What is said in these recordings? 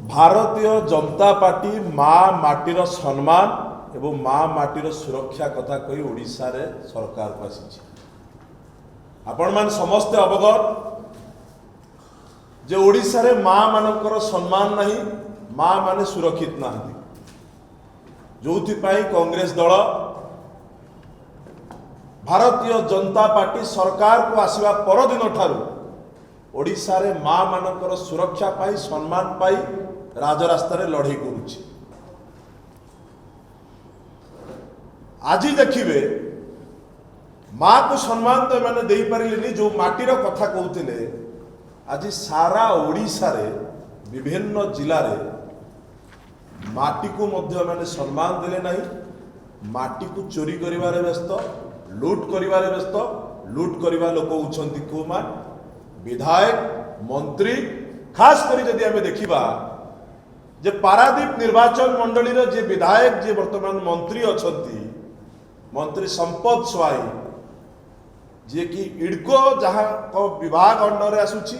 Bharatiya Janata party माँ माटीर सम्मान एवं माँ माटीर सुरक्षा कथा कही ओडिशा रे सरकार को आसी आपण मान समस्ते अवगत जे ओडिशा रे माँ मानकर सम्मान नहीं, माँ माने सुरक्षित ना जो कांग्रेस दल भारतीय जनता पार्टी सरकार को आसवा परदिन ठारू ओडिशा रे माँ मानकर सुरक्षा पाई सम्मान पाई राजरास्ता रे लड़ाई करुछि। आज देखिए माँ को सम्मान तो मैंने दे पारे जो माटीर कथा कहते आज सारा ओडिशा रे विभिन्न जिले में माटी को मध्य मैंने सम्मान देले नहीं, माटी को चोरी करिवारे व्यस्त, लूट करिवारे व्यस्त। लूट करवा लोक होउछंती कोमान विधायक मंत्री, खास करी जदि आमे देखिबा जे पारादीप निर्वाचन मंडली रो जे विधायक जे वर्तमान मंत्री अछंती, मंत्री संपद स्वाई जे कि इडको जहां को विभाग अंडर आसुची,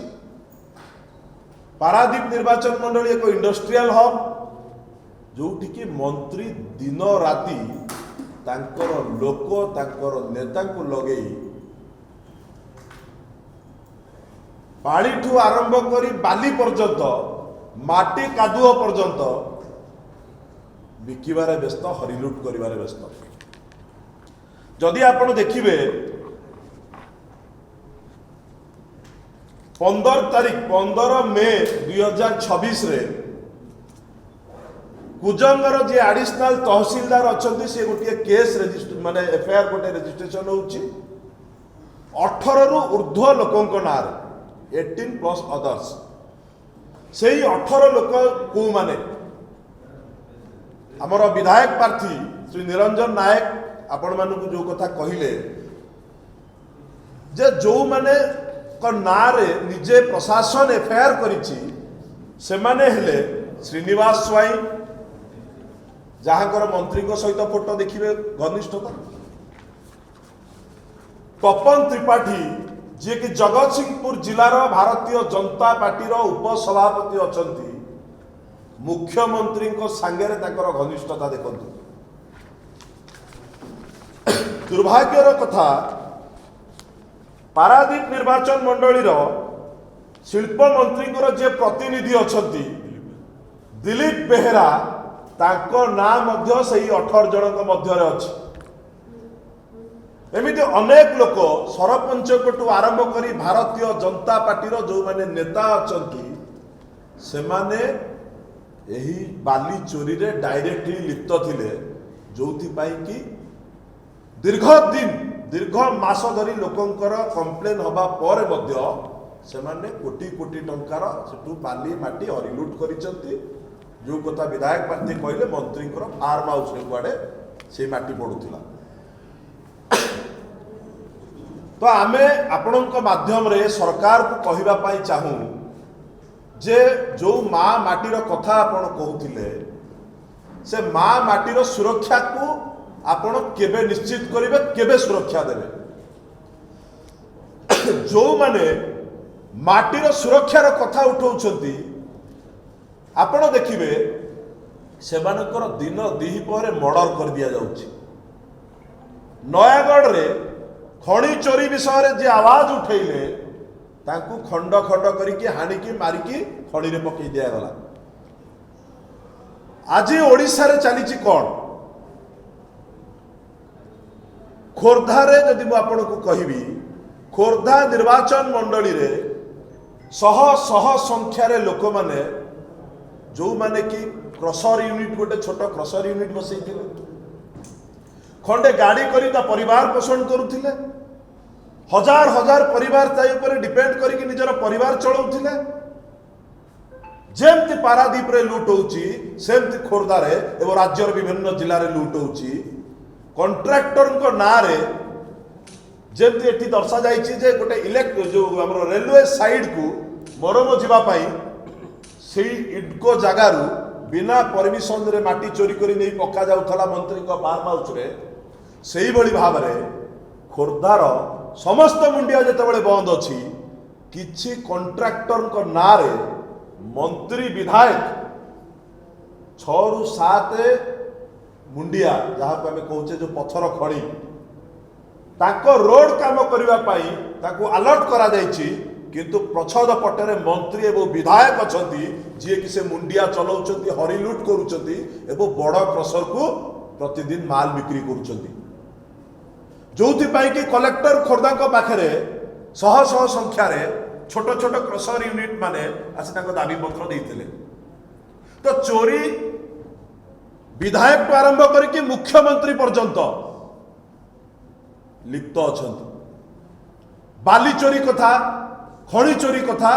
पारादीप निर्वाचन मंडली एक इंडस्ट्रियल हब जोठी कि मंत्री दिन राति तांकर लोक तांकर नेता को लगे पालीठू आरंभ करी बाली पर्यंत माटी कादुओ पर्यंत बिकिबारे व्यस्त, हरिलुट करिबारे व्यस्त। जदि आपण देखिबे 15 मे 2026 रे कुजंगर जे एडिशनल तहसीलदार अच्छा सी गोटे केस रजिस्टर माने एफआईआर गोटे रजिस्ट्रेशन होउची 18 रु ऊर्ध्व लोकों ना 18 प्लस अदर्स से 18 लोक को माने आमर विधायक प्रार्थी श्री निरंजन नायक आपण मानक जो कथा कहिले जे जो माने को ना रे निजे प्रशासन एफआईआर करिछि से माने हेले श्रीनिवास स्वाई जहां मंत्री सहित फोटो देखिए घनिष्ठता, तपन त्रिपाठी जी कि जगत सिंहपुर जिलार भारतीय जनता पार्टी उपसभापति अछंती, मुख्यमंत्री सांगे घनिष्ठता देखते। दुर्भाग्यर कथा पारादीप निर्वाचन मंडलीर शिल्प मंत्री जे प्रतिनिधि अछंती दिलीप बेहेरा तांको ना मध्य सही 18 जनक मध्य अच्छी। एमिति अनेक लोक सरपंच को आरंभ करी भारतीय जनता पार्टी जो माने नेता अछंती से माने एही बाली चोरी रे डायरेक्टली लिप्त थिले, जोथि पाई कि दीर्घ मास धरी लोकंकर कंप्लेन हबा पर मध्य से माने कोटी कोटी टंकार सेटू बाली माटी हरिलुट करिसंती। जो कथा विधायक प्रार्थी कहले मंत्री फार्म हाउस कुआडे से माटी पड़ूला। तो आमे आपणक माध्यम रे सरकार को कहबा पाई चाहूँ जे जो माँ माटीर कथा आपण कहूथिले से माँ माटीर सुरक्षा को आपण केबे निश्चित करिवे, केबे सुरक्षा देवे। जो माने माटीर सुरक्षार कथा उठाउछंती आपण देखिए सेमानकर दिन दिहीपर मर्डर कर दिया जाउछि। नयागढ़ रे खणी चोरी विषय जे आवाज उठेले तांकु खंड खंड करिके हानिकी मारिकी खणी रे पकई दिया गला। आज ओडिशा रे चलीछि कोन खोर्धा रे जदि मु आपण को कहिबी खोर्धा निर्वाचन मंडली रे शह शह संख्यार लोक माने जो माने कि क्रसर यूनिट गोटे छोट क्रसर यूनिट बसई खंडे गाड़ी करी परिवार पोषण करुथिले, हजार हजार परिवार ऊपर डिपेंड करके निजर परिवार चलाउथिले। जेमती पारादीप रे लूट होउची सेमती खोर्धा रे एवं राज्यर विभिन्न जिले में लूट होउची। कॉन्ट्रैक्टर ना रे जेमती एठी दर्शा जाइछि जे गोटे इलेक्ट जो हमर रेलवे साइड को मरम जीवा पाई से इडको जगार बिना परमिशन रे माटी चोरी करी नहीं पका जाउथला मंत्री को फार्म हाउस रे। सेही बड़ी भाव रे खोर्धार समस्त मुंडिया जेतेबेले बंद अछि किछि कॉन्ट्रैक्टर को ना रे मंत्री विधायक 6 ରୁ 7 मुंडिया जहाँ को आम कहे जो पथर खड़ी ताको रोड काम करने अलर्ट करा जाइछि किंतु प्रच्छद पटरे मंत्री एवं विधायक अच्छा जी कि से मुंडिया चलाउछंती हरिलुट करुछंती एवं बड़ क्रसर को प्रतिदिन माल बिक्री करुछंती जोथिपाई कि कलेक्टर खोर्धा पाखे शह शह संख्यार छोट छोट क्रसर यूनिट माने आसी दाबी पत्र देते तो चोरी विधायक आरंभ करके मुख्यमंत्री पर्यंत लिप्त अच्छा बाली चोरी कथा खणी चोरी कथा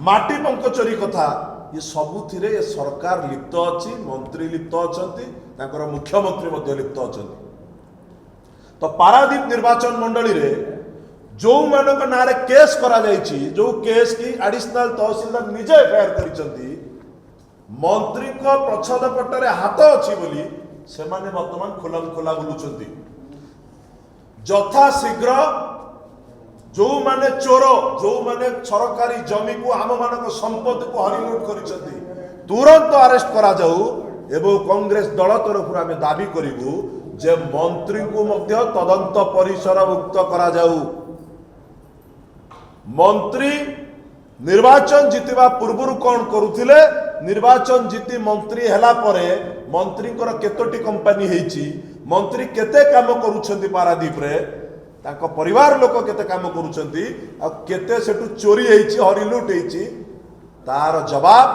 माटी पंक चोरी कथा ये सबुथिरे ये सरकार लिप्त अच्छी मंत्री लिप्त अच्छा मुख्यमंत्री मध्य लिप्त अच्छा तो पारादीप निर्वाचन मंडली रे जो मानक ना रे केस करा जाइछि जो केस की एडिशनल तहसीलदार निजे एफआईआर करिसंती मंत्री को प्रच्छद पटरे हाथ अच्छी बोली से माने वर्तमान खोलम खोला बुलुचंती यथा शीघ्र जो माने चोर जो माने सरकारी जमी को आम मानक संपत्ति को हरिलुट करिसंती तुरंत अरेस्ट करा जाऊ एवं कांग्रेस दल तरफ आम दाबी करिवु जे मंत्री को मध्य तदंत परिसर मुक्त करा जाऊ मंत्री निर्वाचन जीतिबा पूर्व कौन करुथिले निर्वाचन जीति मंत्री हैला परे मंत्री केतोटी कंपनी हेची मंत्री केते काम करूछंती पारादीप रे ताको परिवार लोक केते काम करूछंती आ केते सेटु चोरी हेची हरिलुट हेची तार जवाब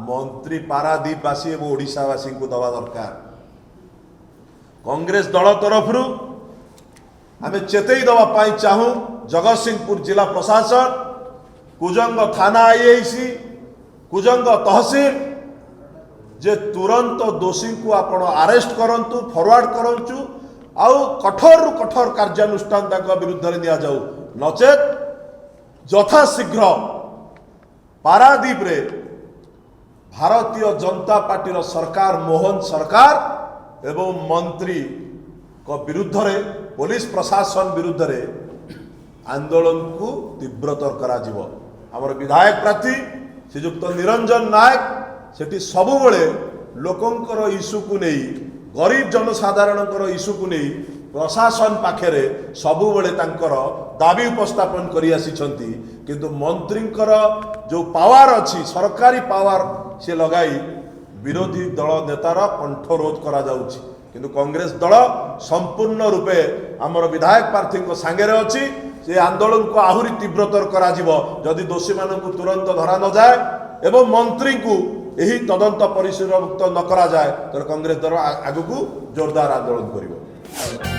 मंत्री पारादीपवासी एवं ओडिशावासी को दवा दरकार कांग्रेस दल तरफ आम चेतई दवा चाहूँ जगतसिंहपुर जिला प्रशासन कुजंग थाना आईआईसी कुजंग तहसील जे तुरंत दोषी को आपण अरेस्ट करंतु फॉरवर्ड करंचु आउ कठोर रु कठोर कार्यानुष्ठान ताक विरुद्ध रे दिया जाऊ नचेत यथा शीघ्र पारादीप रे भारतीय जनता पार्टी रो सरकार मोहन सरकार एवं मंत्री को विरुद्ध रे पुलिस प्रशासन विरुद्ध रे आंदोलन को तीव्रतर करा जीवो हमर विधायक प्रार्थी श्रीयुक्त निरंजन नायक सेठी सबुबले लोकंकर इश्यू को नहीं गरीब जनसाधारण इश्यू को नहीं प्रशासन पाखे सबुबले तांकर दाबी उपस्थापन करी आसिछंती किंतु मंत्रींकर जो पावर अच्छी सरकारी पावर से लगाई विरोधी दल नेतार कंठरोध करा जाउछि किंतु कांग्रेस दल संपूर्ण रूपे आमर विधायक प्रार्थी सांगे अच्छी से आंदोलन को आहुरी तीव्रतर करा जीवो जदि दोषी मानक तुरंत धरा न जाए एवं मंत्री को यही तदंत परिसर मुक्त न करा जाए तो कांग्रेस दल आगु जोरदार आंदोलन करिवो।